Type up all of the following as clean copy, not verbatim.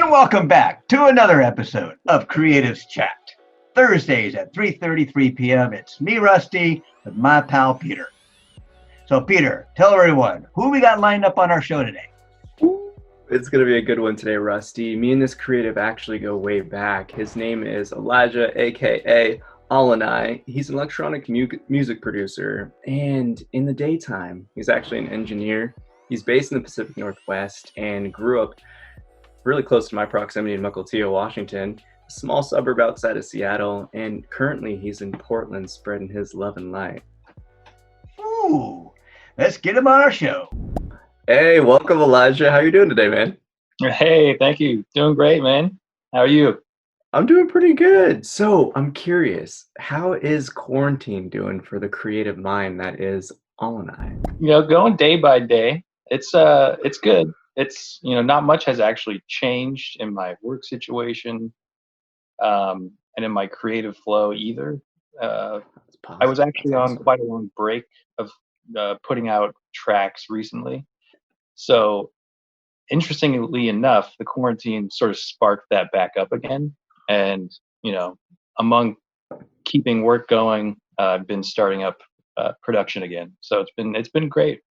And welcome back to another episode of Creatives Chat. Thursdays at 3:33 p.m. It's me, Rusty, with my pal Peter. So, Peter, tell everyone who we got lined up on our show today. It's going to be a good one today, Rusty. Me and this creative actually go way back. His name is Elijah, aka ALENAI. He's an electronic music producer, and in the daytime, he's actually an engineer. He's based in the Pacific Northwest and grew up really close to my proximity in Mukilteo, Washington, a small suburb outside of Seattle, and currently he's in Portland spreading his love and light. Ooh, let's get him on our show. Hey, welcome, Elijah. How you doing today, man? Hey, thank you. Doing great, man. How are you? I'm doing pretty good. So I'm curious, how is quarantine doing for the creative mind that is ALENAI? Going day by day. It's good. It's not much has actually changed in my work situation, and in my creative flow either. I was actually on quite a long break of putting out tracks recently. So interestingly enough, the quarantine sort of sparked that back up again. And, among keeping work going, I've been starting up production again. So it's been great.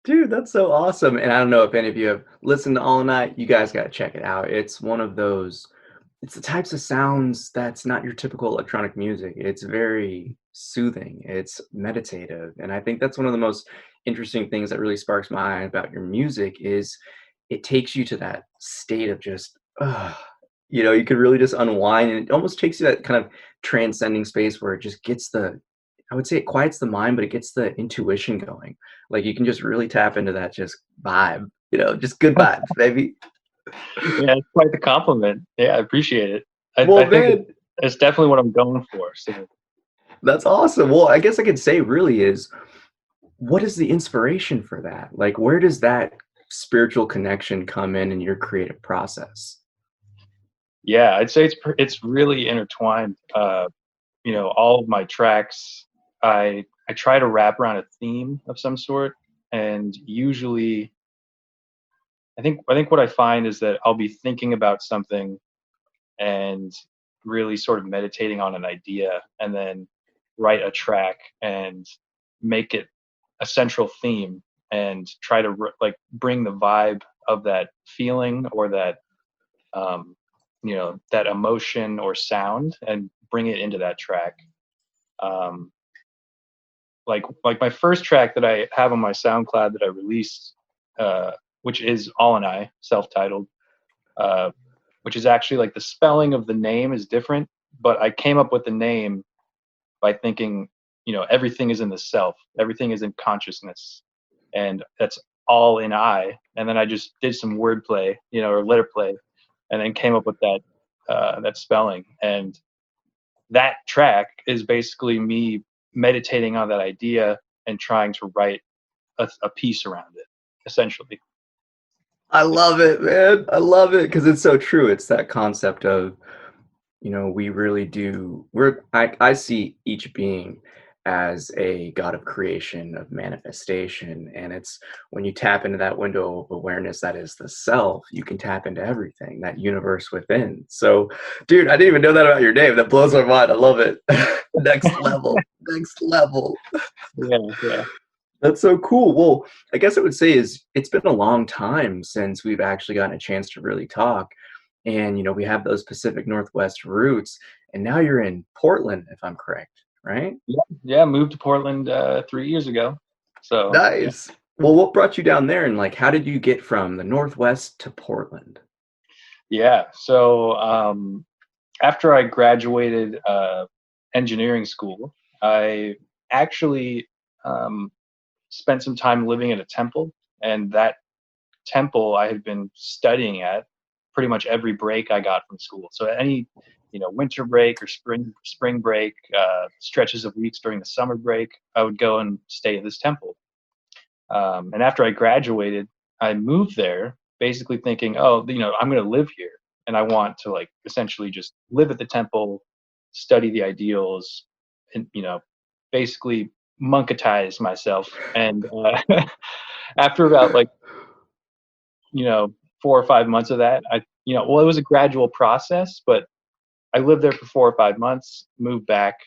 Dude, that's so awesome. And I don't know if any of you have listened to ALENAI. You guys got to check it out. It's one of those, it's the types of sounds that's not your typical electronic music. It's very soothing. It's meditative. And I think that's one of the most interesting things that really sparks my eye about your music is it takes you to that state of just, you could really just unwind, and it almost takes you that kind of transcending space where it just gets I would say it quiets the mind, but it gets the intuition going. Like you can just really tap into that just vibe, just good vibes, baby. Yeah, it's quite the compliment. Yeah, I appreciate it. I Man, think it's definitely what I'm going for. So that's awesome. Well, I guess I could say really is, what is the inspiration for that? Like, where does that spiritual connection come in your creative process? Yeah, I'd say it's really intertwined. All of my tracks, I try to wrap around a theme of some sort, and usually, I think what I find is that I'll be thinking about something and really sort of meditating on an idea, and then write a track and make it a central theme, and try to bring the vibe of that feeling or that that emotion or sound and bring it into that track. Like my first track that I have on my SoundCloud that I released, which is ALENAI, self-titled, which is actually like the spelling of the name is different, but I came up with the name by thinking, everything is in the self, everything is in consciousness, and that's all in I. And then I just did some wordplay, or letter play, and then came up with that spelling. And that track is basically me meditating on that idea and trying to write a piece around it, essentially. I love it, man. I love it because it's so true. It's that concept of, we really do. I see each being as a god of creation, of manifestation, and it's when you tap into that window of awareness that is the self, you can tap into everything, that universe within. So, dude, I didn't even know that about your name. That blows my mind. I love it. Next level. Next level. Yeah. That's so cool. Well, I guess I would say it's been a long time since we've actually gotten a chance to really talk. And, we have those Pacific Northwest roots. And now you're in Portland, if I'm correct, right? Yeah, moved to Portland 3 years ago. So nice. Yeah. Well, what brought you down there, and how did you get from the Northwest to Portland? Yeah. So after I graduated engineering school, I actually spent some time living at a temple, and that temple I had been studying at pretty much every break I got from school. So any winter break or spring break, stretches of weeks during the summer break, I would go and stay at this temple. And after I graduated, I moved there basically thinking, I'm going to live here, and I want to essentially just live at the temple, study the ideals, and basically monketize myself. And after about 4 or 5 months of that, I well, it was a gradual process, but I lived there for 4 or 5 months, moved back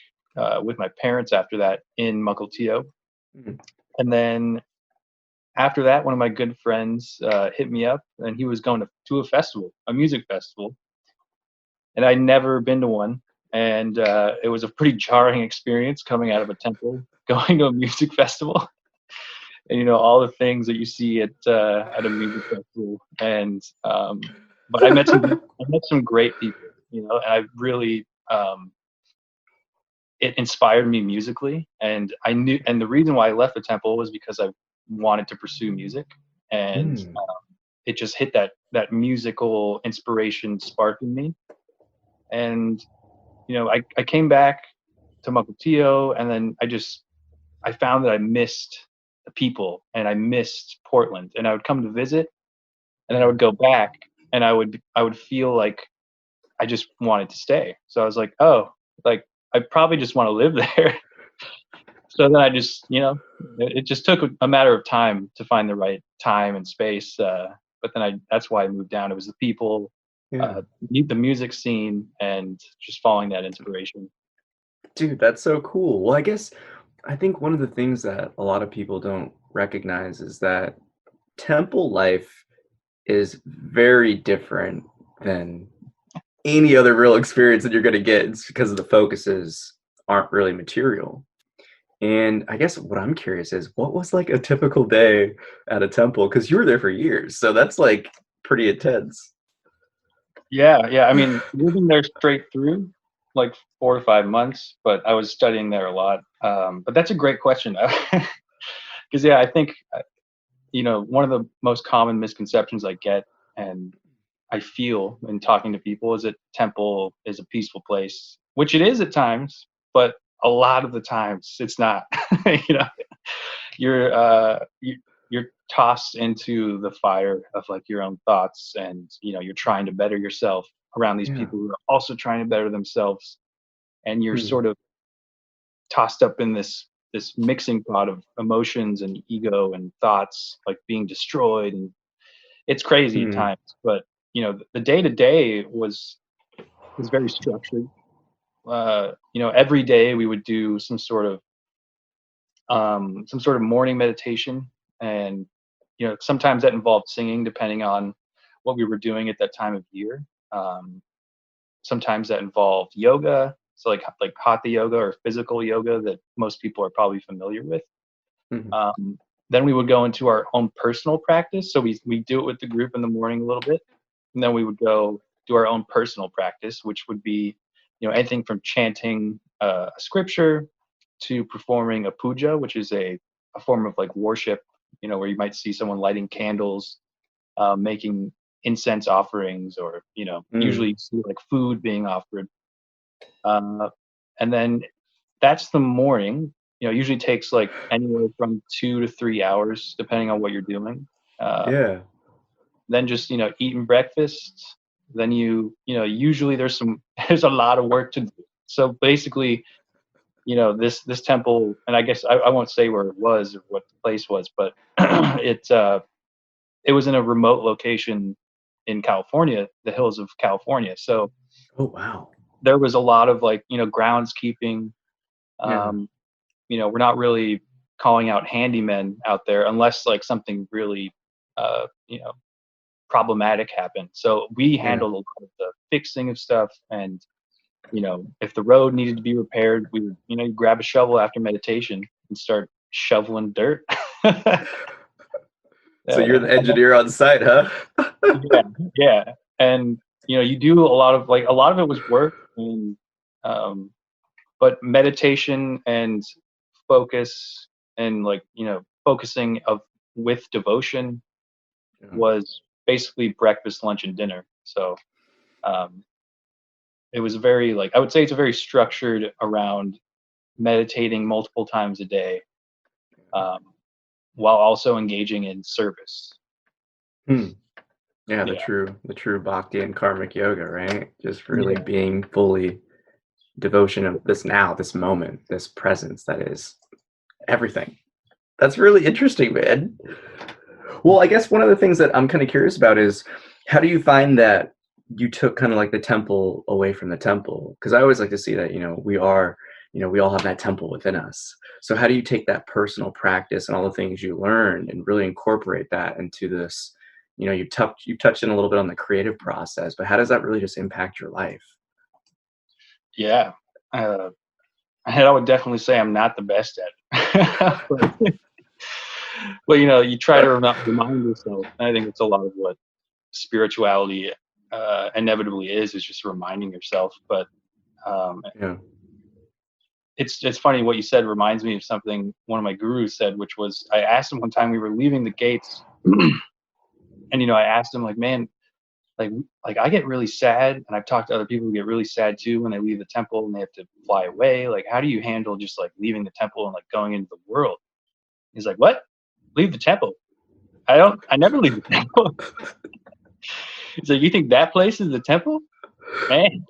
with my parents after that in Mukilteo. Mhm. And then after that, one of my good friends hit me up, and he was going to a festival, a music festival. And I'd never been to one. And it was a pretty jarring experience coming out of a temple, going to a music festival. And all the things that you see at a music festival. And but I met some great people, and I really it inspired me musically. And I knew, and the reason why I left the temple was because I wanted to pursue music, and Mm. it just hit that musical inspiration spark in me. And I came back to Mukilteo, and then I found that I missed the people, and I missed Portland, and I would come to visit, and then I would go back, and I would feel like I just wanted to stay. So I was like, oh, like I probably just want to live there. So then I just, it just took a matter of time to find the right time and space. But then that's why I moved down. It was the people, Yeah. the music scene, and just following that inspiration. Dude, that's so cool. Well, I think one of the things that a lot of people don't recognize is that temple life is very different than any other real experience that you're going to get. It's because the focuses aren't really material. And I guess what I'm curious is, what was like a typical day at a temple? Because you were there for years, so that's like pretty intense. Yeah, yeah. I mean, living there straight through, like 4 to 5 months, but I was studying there a lot. But that's a great question. Because yeah, I think one of the most common misconceptions I get, and I feel in talking to people, is that temple is a peaceful place, which it is at times, but a lot of the times it's not. you know, you're tossed into the fire of like your own thoughts, and you're trying to better yourself around these Yeah. people who are also trying to better themselves, and you're Hmm. sort of tossed up in this mixing pot of emotions and ego and thoughts, like being destroyed, and it's crazy at Hmm. times. But the day to day was very structured. Every day we would do some sort of morning meditation, and sometimes that involved singing, depending on what we were doing at that time of year. Um, Sometimes that involved yoga, so like hatha yoga or physical yoga that most people are probably familiar with. Hmm. Then we would go into our own personal practice. So we do it with the group in the morning a little bit, and then we would go do our own personal practice, which would be anything from chanting a scripture to performing a puja, which is a form of like worship. Where you might see someone lighting candles, making incense offerings, or Hmm. usually you see like food being offered. Uh, and then that's the morning. Usually takes like anywhere from 2 to 3 hours, depending on what you're doing. Uh, Yeah. then just eating breakfast. Then usually there's a lot of work to do. So basically, this temple, and I guess I won't say where it was or what the place was, but it was in a remote location in California, the hills of California. So Oh, wow. there was a lot of like groundskeeping. Yeah. Um, we're not really calling out handymen out there unless like something really uh, you know problematic happened. So we Yeah. handled a lot of the fixing of stuff, and if the road needed to be repaired, we would you grab a shovel after meditation and start shoveling dirt. So you're the And engineer on site, huh? yeah, yeah, and you do a lot of it was work, and um, but meditation and focus, and like focusing of with devotion Yeah. was basically breakfast, lunch, and dinner. So um, it was very, like, I would say it's a very structured around meditating multiple times a day, um, while also engaging in service. Hmm. Yeah, Yeah, the true bhakti and karmic yoga, right? Just really yeah, being fully devotion of this now, this moment, this presence that is everything. That's really interesting, man. Well, I guess one of the things that I'm kind of curious about is, how do you find that you took kind of like the temple away from the temple, because I always like to see that, we are, we all have that temple within us. So how do you take that personal practice and all the things you learned and really incorporate that into this? You touched in a little bit on the creative process, but how does that really just impact your life? Yeah. I would definitely say I'm not the best at it. But you try to remind yourself. I think it's a lot of what spirituality inevitably is just reminding yourself. But Yeah. it's funny what you said reminds me of something one of my gurus said, which was, I asked him one time, we were leaving the gates, and I asked him, like, man, like I get really sad, and I've talked to other people who get really sad too when they leave the temple and they have to fly away. Like, how do you handle just like leaving the temple and like going into the world? He's like, what? Leave the temple? I never leave the temple. He's like, you think that place is the temple? Man.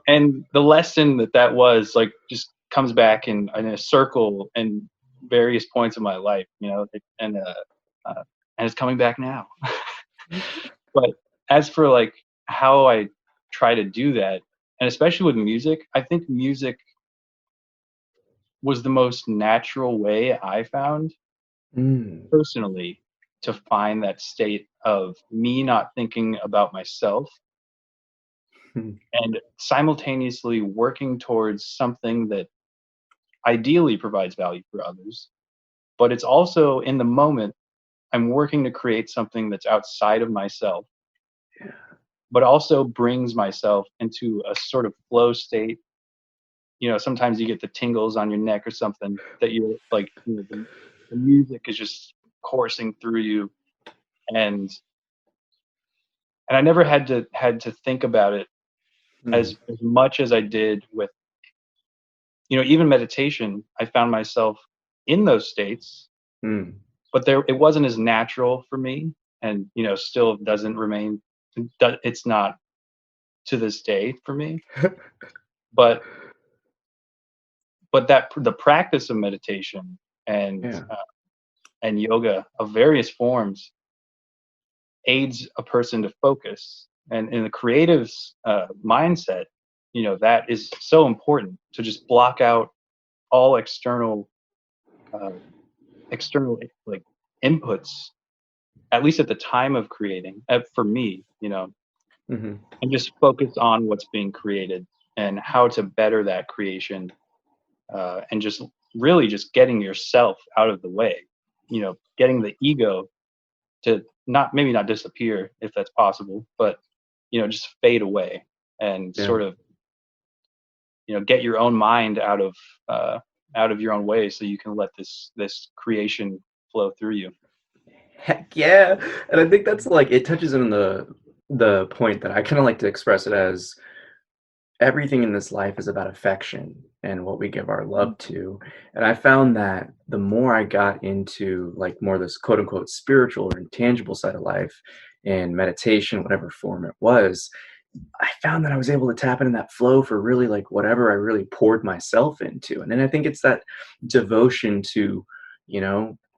And the lesson that was like just comes back in a circle and various points of my life, and it's coming back now. But as for like how I try to do that, and especially with music, I think music was the most natural way I found personally to find that state of me not thinking about myself and simultaneously working towards something that ideally provides value for others. But it's also, in the moment, I'm working to create something that's outside of myself, but also brings myself into a sort of flow state. Sometimes you get the tingles on your neck or something that you're like, the music is just coursing through you. And I never had to think about it as much as I did with, even meditation. I found myself in those states, but it wasn't as natural for me, and still doesn't remain. It's not to this day for me. but the practice of meditation and yoga of various forms aids a person to focus, and in the creative's mindset, that is so important, to just block out all external like inputs, at least at the time of creating, for me, and just focus on what's being created and how to better that creation, and just really just getting yourself out of the way, getting the ego to maybe not disappear if that's possible, but just fade away and sort of get your own mind out of your own way, so you can let this creation flow through you. Heck yeah. And I think that's like, it touches on the point that I kind of like to express it as, everything in this life is about affection and what we give our love to. And I found that the more I got into like more this quote unquote spiritual or intangible side of life, and meditation, whatever form it was, I found that I was able to tap into that flow for really like whatever I really poured myself into. And then I think it's that devotion to,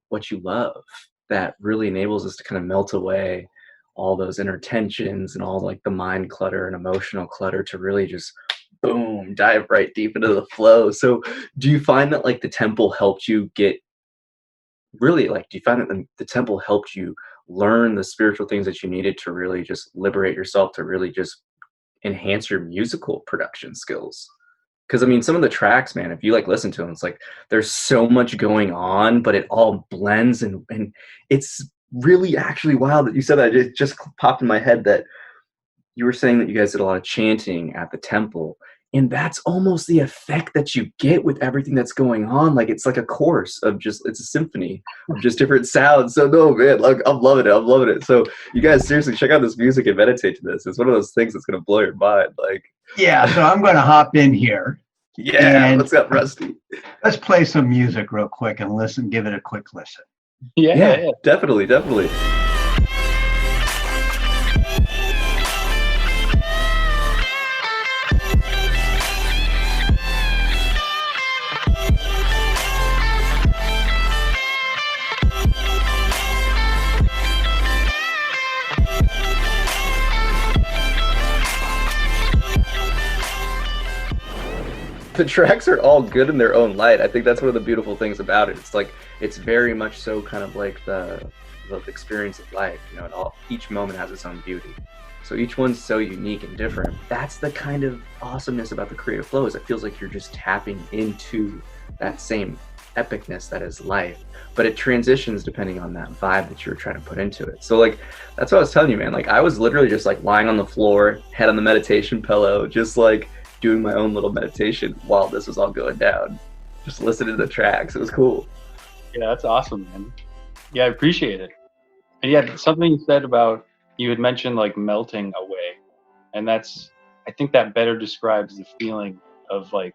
what you love that really enables us to kind of melt away all those inner tensions and all like the mind clutter and emotional clutter, to really just boom, dive right deep into the flow. So do you find that like the temple helped you get really, like, do you find that the temple helped you learn the spiritual things that you needed to really just liberate yourself, to really just enhance your musical production skills? Because I mean, some of the tracks, man, if you like listen to them, it's like there's so much going on, but it all blends, and it's really actually wild that you said that. It just popped in my head that you were saying that you guys did a lot of chanting at the temple, and that's almost the effect that you get with everything that's going on. Like, it's like a chorus of just, it's a symphony of just different sounds. So no, man, like, I'm loving it. So you guys, seriously, check out this music and meditate to this. It's one of those things that's going to blow your mind. Like, yeah, so I'm going to hop in here. Yeah, what's up, Rusty? Let's play some music real quick and give it a quick listen. Yeah, definitely. the tracks are all good in their own light. I think that's one of the beautiful things about it. It's like, it's very much so kind of like the experience of life. You know, each moment has its own beauty. So each one's so unique and different. That's the kind of awesomeness about the creative flow, is it feels like you're just tapping into that same epicness that is life, but it transitions depending on that vibe that you're trying to put into it. So like, that's what I was telling you, man. Like, I was literally just like lying on the floor, head on the meditation pillow, just like doing my own little meditation while this was all going down, just listening to the tracks. It was cool. Yeah, that's awesome, man. Yeah, I appreciate it. And yeah, something you said about, you had mentioned like melting away, and that's, I think that better describes the feeling of like,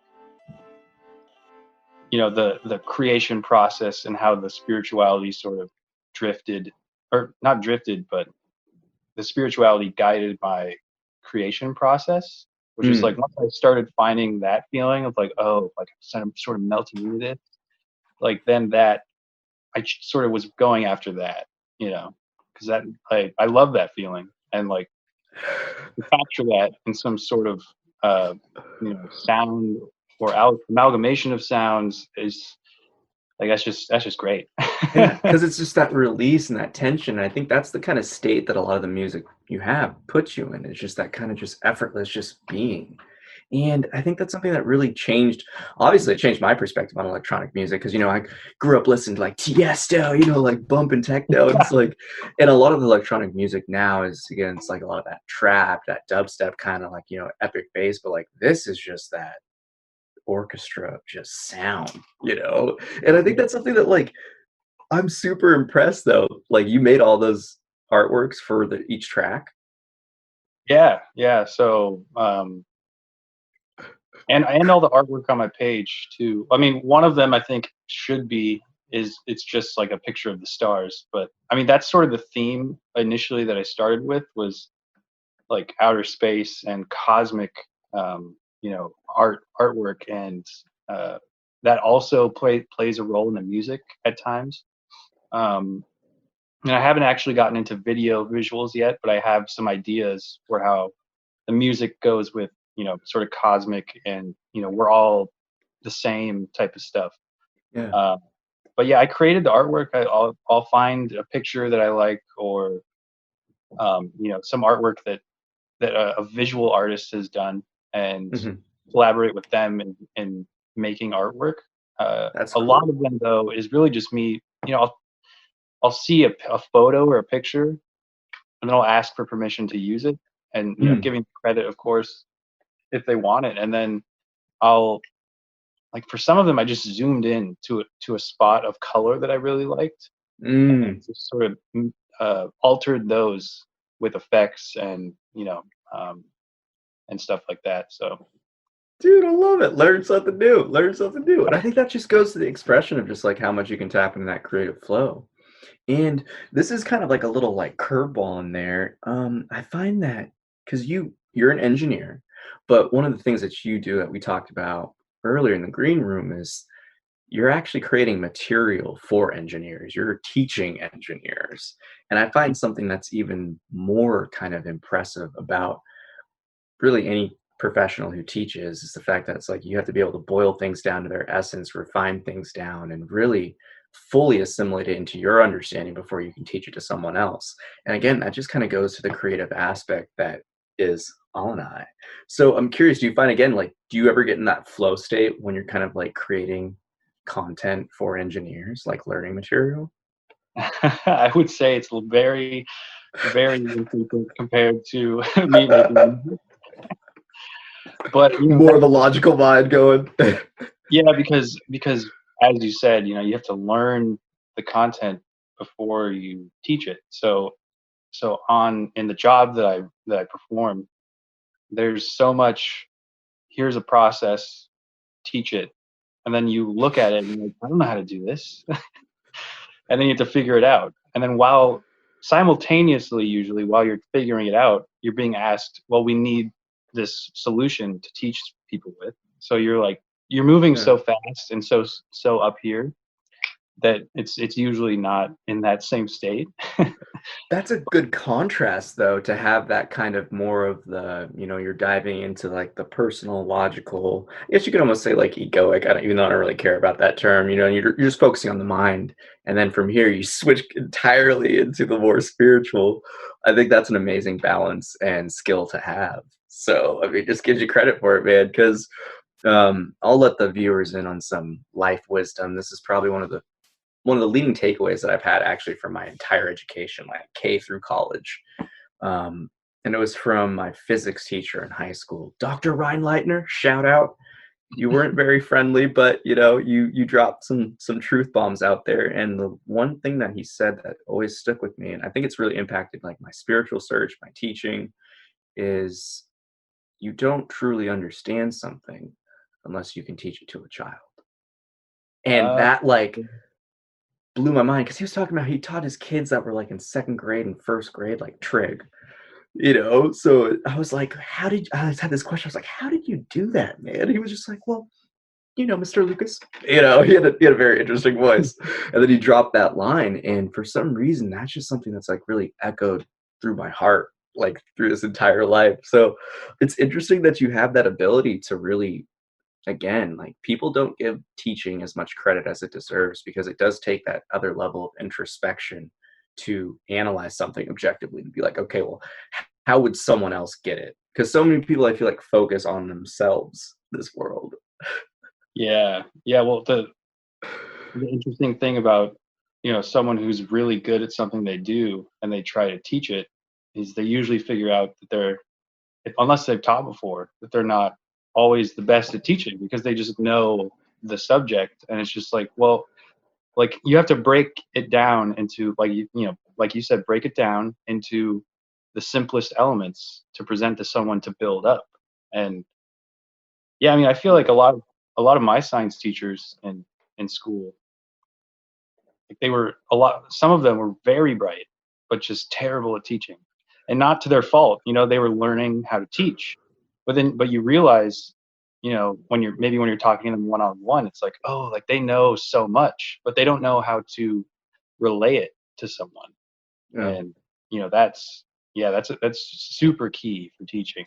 you know, the creation process and how the spirituality sort of drifted, or not drifted, but the spirituality guided my creation process, which is like, once I started finding that feeling of like, oh, like I'm sort of melting into this, like then that sort of was going after that, you know, because that, I love that feeling, and like to capture that in some sort of you know, sound or amalgamation of sounds is like, that's just great. Yeah, because it's just that release and that tension. I think that's the kind of state that a lot of the music you have puts you in. It's just that kind of just effortless, just being. And I think that's something that really changed. Obviously, it changed my perspective on electronic music because, you know, I grew up listening to like Tiesto, you know, like bumping techno. And it's like, and a lot of the electronic music now is, again, it's like a lot of that trap, that dubstep kind of like, you know, epic bass. But like, this is just that orchestra just sound, you know? And I think that's something that like, I'm super impressed though. Like, you made all those artworks for each track. Yeah. So and all the artwork on my page too. I mean, one of them I think should be, is it's just like a picture of the stars, but I mean, that's sort of the theme initially that I started with, was like outer space and cosmic, you know, artwork, and that also plays a role in the music at times. And I haven't actually gotten into visuals yet, but I have some ideas for how the music goes with, you know, sort of cosmic, and you know, we're all the same type of stuff. Yeah. But yeah, I created the artwork. I'll find a picture that I like, or you know, some artwork that a visual artist has done, and Mhm. collaborate with them in making artwork. That's A lot cool. of them though is really just me. You know, I'll see a photo or a picture, and then I'll ask for permission to use it, and you know, Mm. giving credit, of course, if they want it, and then I'll, like, for some of them I just zoomed in to a spot of color that I really liked, and Mm. just sort of altered those with effects, and you know, um, and stuff like that. So Dude, I love it. Learn something new. Learn something new. And I think that just goes to the expression of just like how much you can tap into that creative flow. And this is kind of like a little like curveball in there. I find that because you're an engineer, but one of the things that you do that we talked about earlier in the green room is you're actually creating material for engineers. You're teaching engineers. And I find something that's even more kind of impressive about really any professional who teaches is the fact that it's like you have to be able to boil things down to their essence, refine things down, and really fully assimilate it into your understanding before you can teach it to someone else. And again, that just kind of goes to the creative aspect that is ALENAI. So I'm curious, do you find, again, like, do you ever get in that flow state when you're kind of like creating content for engineers, like learning material? I would say it's very, very infrequent compared to me making music. But you know, More of the logical mind going. yeah, because as you said, you know, you have to learn the content before you teach it. So on in the job that I perform, there's so much. Here's a process, teach it, and then you look at it and you're like, I don't know how to do this, and then you have to figure it out. And then while simultaneously, usually while you're figuring it out, you're being asked, well, we need this solution to teach people with. So you're like, you're moving Yeah. so fast and so up here that it's usually not in that same state. That's a good contrast, though, to have that kind of more of the, you're diving into like the personal, logical. I guess you could almost say like egoic. Even though I don't really care about that term. You're just focusing on the mind, and then from here you switch entirely into the more spiritual. I think that's an amazing balance and skill to have. So I mean, just gives you credit for it, man. Because I'll let the viewers in on some life wisdom. This is probably one of the leading takeaways that I've had actually from my entire education, like K through college. And it was from my physics teacher in high school, Dr. Reinleitner, shout out. You weren't very friendly, but you dropped some truth bombs out there. And the one thing that he said that always stuck with me, and I think it's really impacted like my spiritual search, my teaching, is you don't truly understand something unless you can teach it to a child. And that like blew my mind, because he was talking about he taught his kids that were like in second grade and first grade like trig, so I was like, I just had this question, I was like, how did you do that, man? He was just like, well, Mr. Lucas, he had a very interesting voice. And then he dropped that line, and for some reason that's just something that's like really echoed through my heart like through this entire life. So it's interesting that you have that ability to really, again, like, people don't give teaching as much credit as it deserves, because it does take that other level of introspection to analyze something objectively and be like, okay, well, how would someone else get it? Because so many people, I feel like, focus on themselves this world. Yeah. Well, the interesting thing about someone who's really good at something they do and they try to teach it is they usually figure out that unless they've taught before, that they're not always the best at teaching, because they just know the subject. And it's just like, well, like, you have to break it down into, like, like you said, break it down into the simplest elements to present to someone to build up. And yeah, I mean, I feel like a lot of my science teachers in school, like, some of them were very bright, but just terrible at teaching, and not to their fault. They were learning how to teach, but you realize, when you're talking to them one on one, it's like, oh, like, they know so much, but they don't know how to relay it to someone. Yeah. And that's super key for teaching.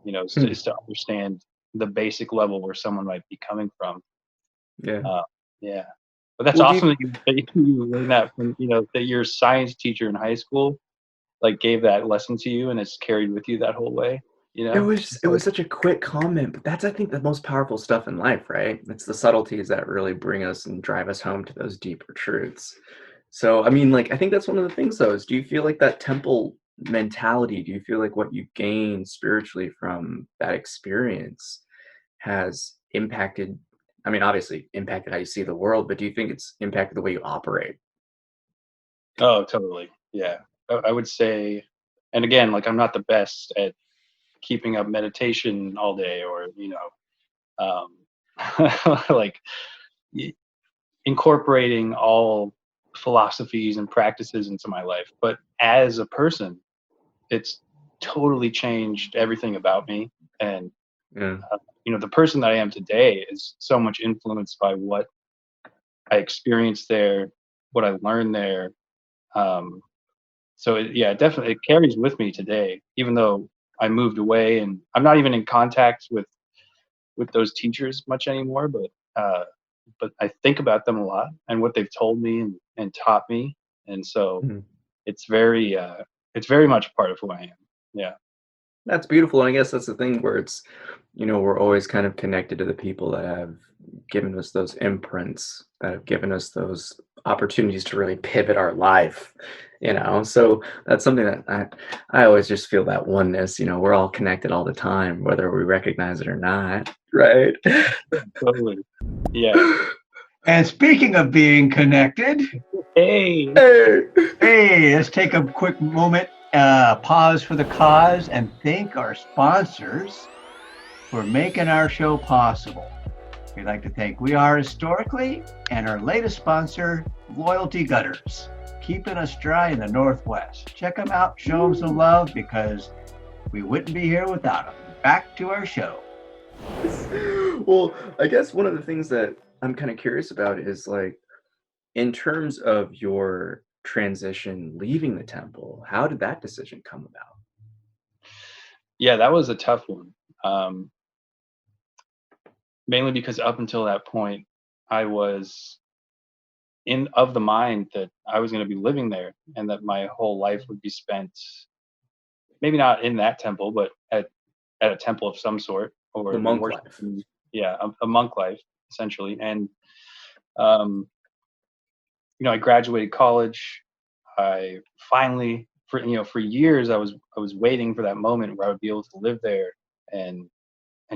Is to understand the basic level where someone might be coming from. Yeah. Yeah. But that's Well, awesome that you learned that from, that your science teacher in high school, like, gave that lesson to you, and it's carried with you that whole way. It was such a quick comment, but that's, I think, the most powerful stuff in life, right? It's the subtleties that really bring us and drive us home to those deeper truths. So, I mean, like, I think that's one of the things, though, is, do you feel like that temple mentality, do you feel like what you gain spiritually from that experience has impacted, I mean, obviously impacted how you see the world, but do you think it's impacted the way you operate? Oh, totally. Yeah. I would say, and again, like, I'm not the best at keeping up meditation all day, or, like, y- incorporating all philosophies and practices into my life. But as a person, it's totally changed everything about me. And, Yeah. the person that I am today is so much influenced by what I experienced there, what I learned there. So definitely it carries with me today, even though I moved away and I'm not even in contact with those teachers much anymore. But I think about them a lot and what they've told me and taught me, and so Mhm. it's very much a part of who I am. Yeah. That's beautiful. And I guess that's the thing where it's, we're always kind of connected to the people that have given us those imprints, that have given us those opportunities to really pivot our life. So that's something that I always just feel that oneness, we're all connected all the time, whether we recognize it or not. Right. Totally. Yeah. And speaking of being connected, Hey. hey, let's take a quick moment, pause for the cause, and thank our sponsors for making our show possible. We'd like to thank We Are Historically and our latest sponsor, Loyalty Gutters, keeping us dry in the Northwest. Check them out, show them some love, because we wouldn't be here without them. Back to our show. Well, I guess one of the things that I'm kind of curious about is, like, In terms of your transition leaving the temple, how did that decision come about? Yeah, that was a tough one. Um, Mainly because up until that point, I was in of the mind that I was going to be living there and that my whole life would be spent maybe not in that temple, but at a temple of some sort The or monk life. worshiping, yeah, a monk life essentially. And um, I graduated college. I finally, for years, I was waiting for that moment where I would be able to live there and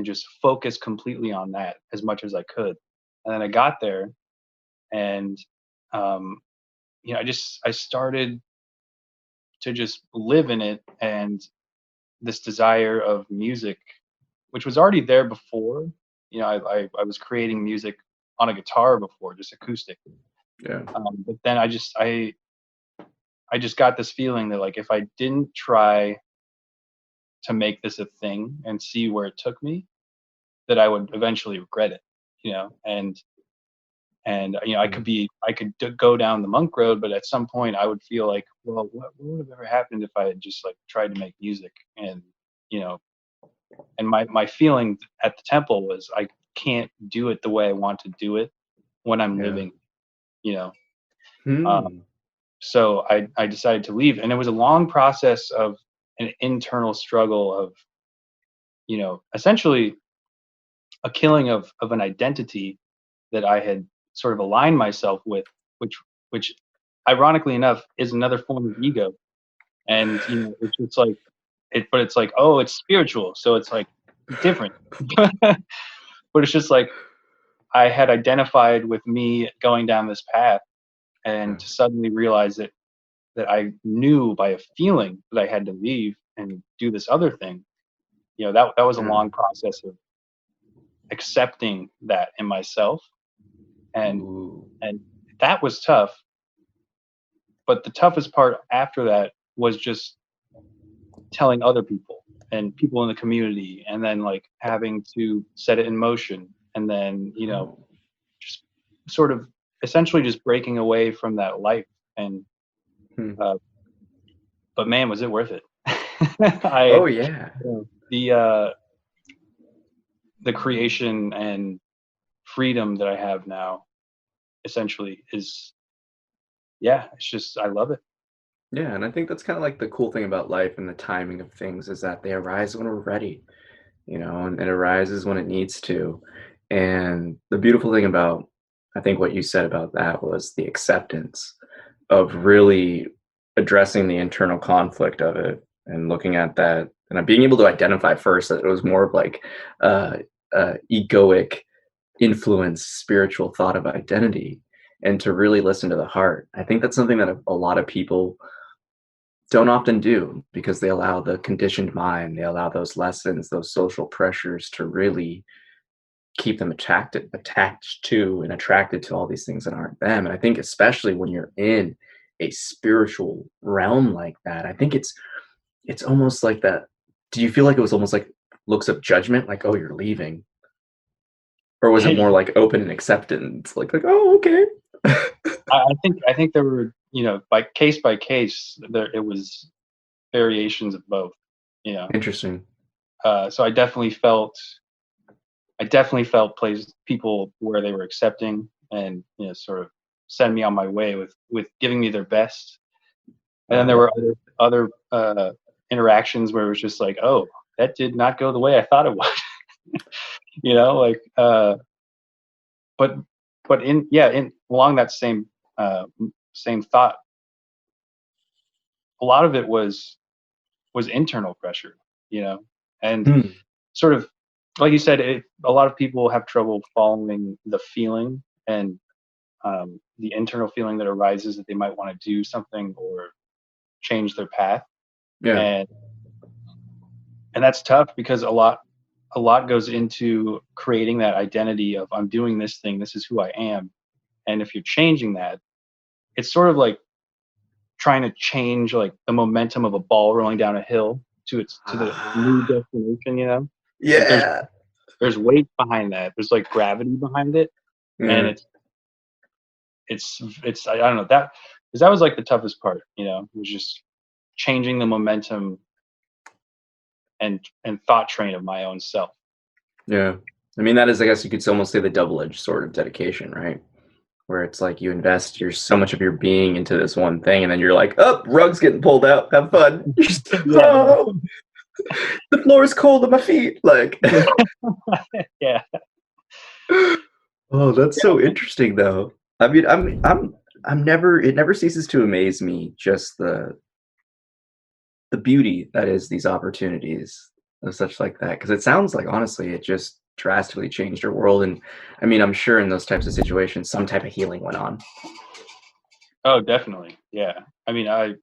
just focus completely on that as much as I could. And then I got there, and um, I started to just live in it, and this desire of music, which was already there before. I was creating music on a guitar before, just acoustic. Yeah. But then I just got this feeling that like if I didn't try to make this a thing and see where it took me, that I would eventually regret it. And Mm. I could go down the monk road, but at some point I would feel like, well, what would have ever happened if I had just like tried to make music? And you know, and my feeling at the temple was I can't do it the way I want to do it when I'm Yeah. living. You know, uh, Hmm. so I decided to leave, and it was a long process of an internal struggle of essentially a killing of an identity that I had sort of aligned myself with, which ironically enough is another form of ego. And it's like but it's like, oh, it's spiritual, so it's like different. But it's just like I had identified with me going down this path, Yeah. and to suddenly realize that I knew by a feeling that I had to leave and do this other thing. That was a Yeah. long process of accepting that in myself, and Ooh. and that was tough. But the toughest part after that was just telling other people and people in the community, and then like having to set it in motion, and then just sort of essentially just breaking away from that life. And Hmm. uh, but man, was it worth it. I Oh yeah. the the creation and freedom that I have now essentially is, yeah, it's just I love it. Yeah, and I think that's kind of like the cool thing about life and the timing of things is that they arise when we're ready, and it arises when it needs to. And the beautiful thing about, I think what you said about that was the acceptance of really addressing the internal conflict of it and looking at that and being able to identify first that it was more of like uh, egoic influence spiritual thought of identity and to really listen to the heart. I think that's something that a lot of people don't often do because they allow the conditioned mind, they allow those lessons, those social pressures to really keep them attached to and attracted to all these things that aren't them. And I think especially when you're in a spiritual realm like that, I think it's almost like that. Do you feel like it was almost like looks of judgment, like, oh, you're leaving? Or was it more like open and acceptance, like, oh, okay. I think there were, by case, there it was variations of both. You know, Interesting. so I definitely felt places people where they were accepting and sort of send me on my way with giving me their best. And then there Yeah. were other interactions where it was just like, oh, that did not go the way I thought it would. Like but in along that same thought, a lot of it was internal pressure, and Hmm. sort of like you said, a lot of people have trouble following the feeling and the internal feeling that arises that they might want to do something or change their path, Yeah. and that's tough because a lot goes into creating that identity of I'm doing this thing, this is who I am. And if you're changing that, it's sort of like trying to change like the momentum of a ball rolling down a hill to the new Ah, destination. Like yeah. there's weight behind that, there's like gravity behind it, and Yeah. it's I don't know, that because that was like the toughest part, was just changing the momentum and thought train of my own self. Yeah. I mean, that is, I guess you could almost say, the double-edged sword of dedication, right? Where it's like you invest so much of your being into this one thing, and then you're like, oh, rug's getting pulled out. Have fun. Oh, the floor is cold at my feet. Like, Yeah. oh, that's so interesting, though. I mean, I'm never. It never ceases to amaze me just the beauty that is these opportunities of such like that. Because it sounds like, honestly, it just drastically changed your world. And I mean, I'm sure in those types of situations, some type of healing went on. Oh, definitely. Yeah. I mean, I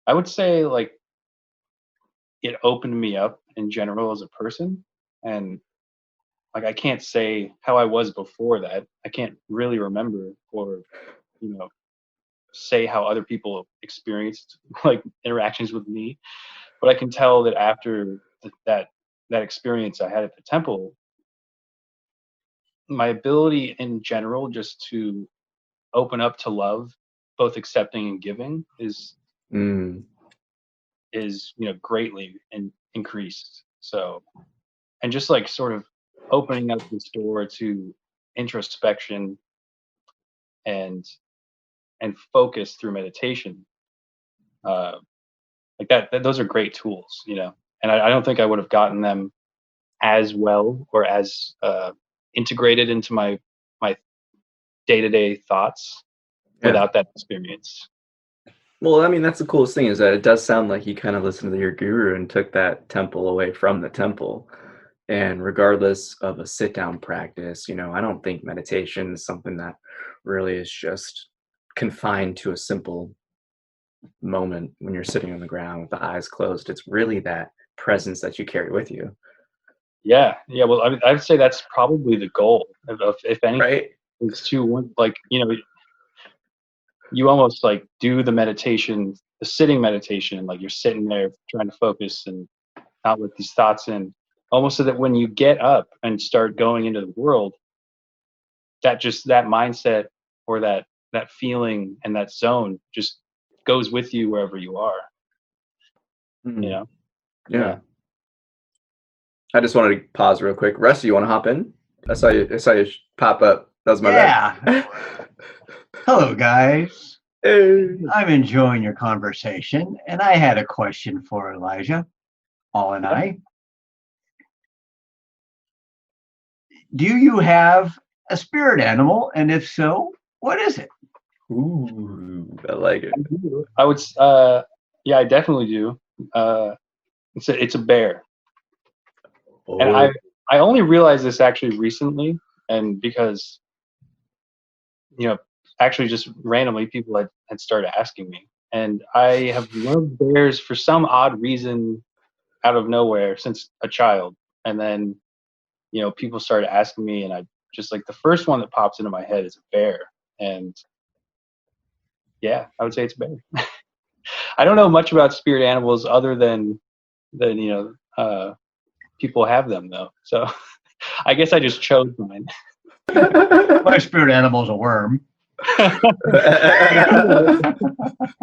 would say like it opened me up in general as a person, and like I can't say how I was before that. I can't really remember or say how other people experienced like interactions with me, but I can tell that after that experience I had at the temple, my ability in general just to open up to love, both accepting and giving, Mm. is greatly increased. So, and just like sort of opening up this door to introspection and focus through meditation, like those are great tools, and I don't think I would have gotten them as well or as integrated into my day-to-day thoughts Yeah. without that experience. Well, I mean, that's the coolest thing, is that it does sound like you kind of listened to your guru and took that temple away from the temple. And regardless of a sit-down practice, I don't think meditation is something that really is just confined to a simple moment when you're sitting on the ground with the eyes closed. It's really that presence that you carry with you. Yeah. Well, I'd say that's probably the goal, if anything, right? is to like you almost like do the meditation, the sitting meditation, and like you're sitting there trying to focus and not let these thoughts in, almost so that when you get up and start going into the world, that mindset or that feeling and that zone just goes with you wherever you are. Yeah. Yeah. I just wanted to pause real quick. Rusty, you want to hop in? I saw you pop up. That was my bad. Hello, guys. Hey. I'm enjoying your conversation, and I had a question for Elijah, ALENAI. Do you have a spirit animal, and if so, what is it? Ooh, I like it. I would, yeah, I definitely do. It's a bear. Oh. And I only realized this actually recently, and because actually just randomly people had started asking me, and I have loved bears for some odd reason out of nowhere since a child. And then people started asking me, and I just like the first one that pops into my head is a bear. And yeah, I would say it's a bear. I don't know much about spirit animals other than people have them though, so I guess I just chose mine. My spirit animal is a worm.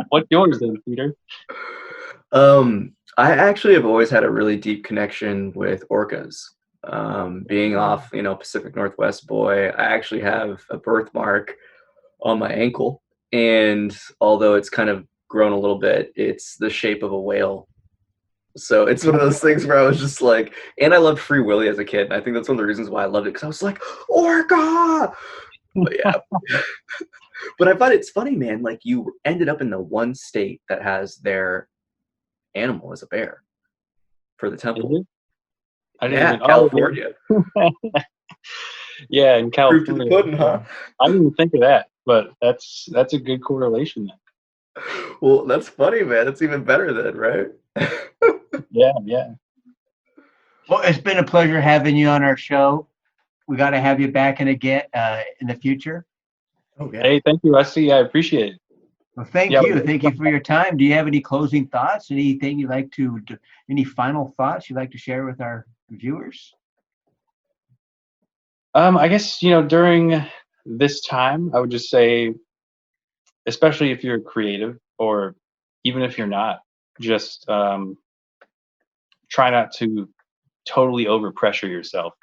What's yours then, Peter? I actually have always had a really deep connection with orcas. Being off, Pacific Northwest boy, I actually have a birthmark on my ankle, and although it's kind of grown a little bit, it's the shape of a whale. So it's one of those things where I was just like, and I loved Free Willy as a kid. And I think that's one of the reasons why I loved it, because I was like, orca! But yeah. But I find it's funny, man, like you ended up in the one state that has their animal as a bear for the temple. I didn't even, California. Yeah, in California. Proof to the pudding, huh? I didn't even think of that, but that's a good correlation then. Well, that's funny, man. It's even better then, right? Yeah. Well, it's been a pleasure having you on our show. We got to have you back in again in the future. Oh, yeah. Hey, thank you, Rusty. I appreciate it. Well, thank you. Thank you for your time. Do you have any closing thoughts? Anything you'd like to do? Any final thoughts you'd like to share with our viewers? I guess during this time, I would just say, especially if you're creative or even if you're not, just try not to totally overpressure yourself.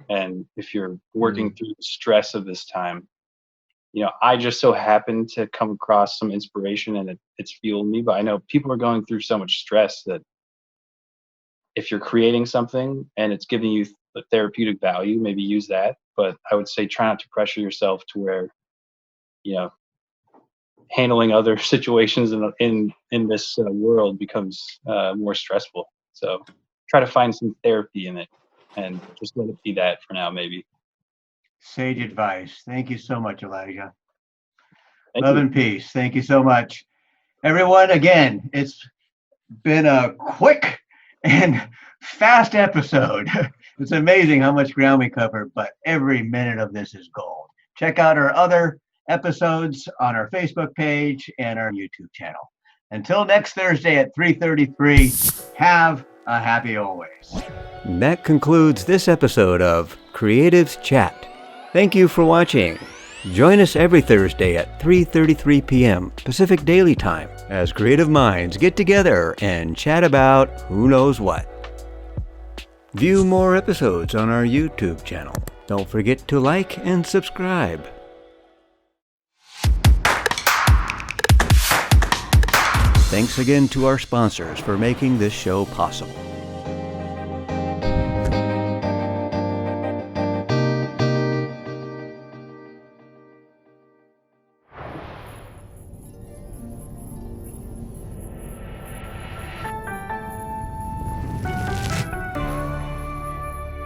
And if you're working Mm. through the stress of this time, I just so happened to come across some inspiration and it's fueled me. But I know people are going through so much stress that if you're creating something and it's giving you the therapeutic value, maybe use that. But I would say try not to pressure yourself to where, you know, handling other situations in this world becomes more stressful. So try to find some therapy in it and just let it be that for now, maybe. Sage advice. Thank you so much, Elijah. Thank Love you. and peace. Thank you so much. Everyone, again, it's been a quick and fast episode. It's amazing how much ground we covered, but every minute of this is gold. Check out our other episodes on our Facebook page and our YouTube channel. Until next Thursday at 3:33, have a happy always. That concludes this episode of Creatives Chat. Thank you for watching. Join us every Thursday at 3:33 p.m. Pacific Daily Time as creative minds get together and chat about who knows what. View more episodes on our YouTube channel. Don't forget to like and subscribe. Thanks again to our sponsors for making this show possible.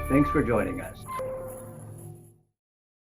Thanks for joining us.